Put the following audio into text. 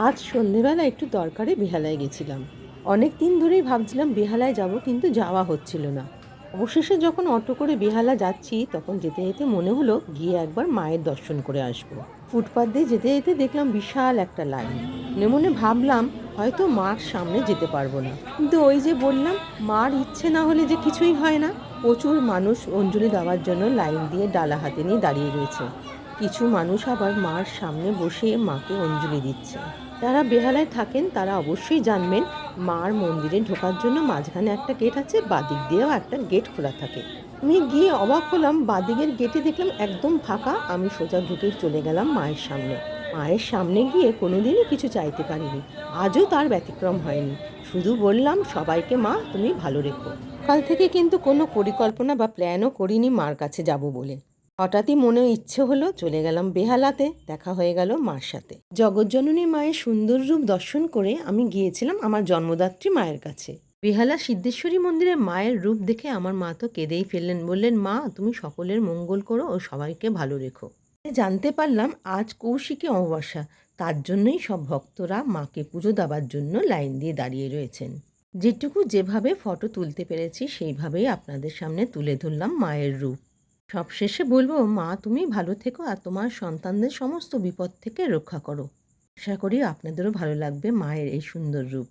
আজ সন্ধেবেলা একটু দরকারে বেহালায় গেছিলাম। অনেক দিন ধরেই ভাবছিলাম বেহালায় যাব, কিন্তু যাওয়া হচ্ছিল না। অবশেষে যখন অটো করে বেহালা যাচ্ছি, তখন যেতে যেতে মনে হলো গিয়ে একবার মায়ের দর্শন করে আসবো। ফুটপাত দিয়ে যেতে যেতে দেখলাম বিশাল একটা লাইন। মনে মনে ভাবলাম হয়তো মার সামনে যেতে পারবো না, কিন্তু ওই যে বললাম, মার ইচ্ছে না হলে যে কিছুই হয় না। প্রচুর মানুষ অঞ্জলি দেওয়ার জন্য লাইন দিয়ে ডালা হাতে নিয়ে দাঁড়িয়ে রয়েছে। কিছু মানুষ আবার মার সামনে বসে মাকে অঞ্জলি দিচ্ছেন। যারা বেহালায় থাকেন তারা অবশ্যই জানবেন, মার মন্দিরে ঢোকার জন্য মাঝখানে একটা গেট আছে, বাদিক দিয়েও একটা গেট খোলা থাকে। আমি গিয়ে অবাক হলাম, বাদিকের গেটে দেখলাম একদম ফাঁকা। আমি সোজা ঢুকে চলে গেলাম মায়ের সামনে। মায়ের সামনে গিয়ে কোনোদিনই কিছু চাইতে পারিনি, আজও তার ব্যতিক্রম হয়নি। শুধু বললাম সবাইকে, মা তুমি ভালো রেখো। কাল থেকে কিন্তু কোনো পরিকল্পনা বা প্ল্যানও করিনি মার কাছে যাব বলে। হঠাৎই মনে ইচ্ছে হলো, চলে গেলাম বেহালাতে। দেখা হয়ে গেল মার সাথে। জগজ্জননী মায়ের সুন্দর রূপ দর্শন করে আমি গিয়েছিলাম আমার জন্মদাত্রী মায়ের কাছে। বেহালা সিদ্ধেশ্বরী মন্দিরে মায়ের রূপ দেখে আমার মা তো কেঁদেই ফেললেন। বললেন, মা তুমি সকলের মঙ্গল করো ও সবাইকে ভালো রেখো। জানতে পারলাম আজ কৌশিকী অমাবস্যা, তার জন্যই সব ভক্তরা মাকে পুজো দেওয়ার জন্য লাইন দিয়ে দাঁড়িয়ে রয়েছেন। যেটুকু যেভাবে ফটো তুলতে পেরেছি সেইভাবেই আপনাদের সামনে তুলে ধরলাম মায়ের রূপ। সবশেষে বলবো, মা তুমি ভালো থেকো আর তোমার সন্তানদের সমস্ত বিপদ থেকে রক্ষা করো। আশা করি আপনাদেরও ভালো লাগবে মায়ের এই সুন্দর রূপ।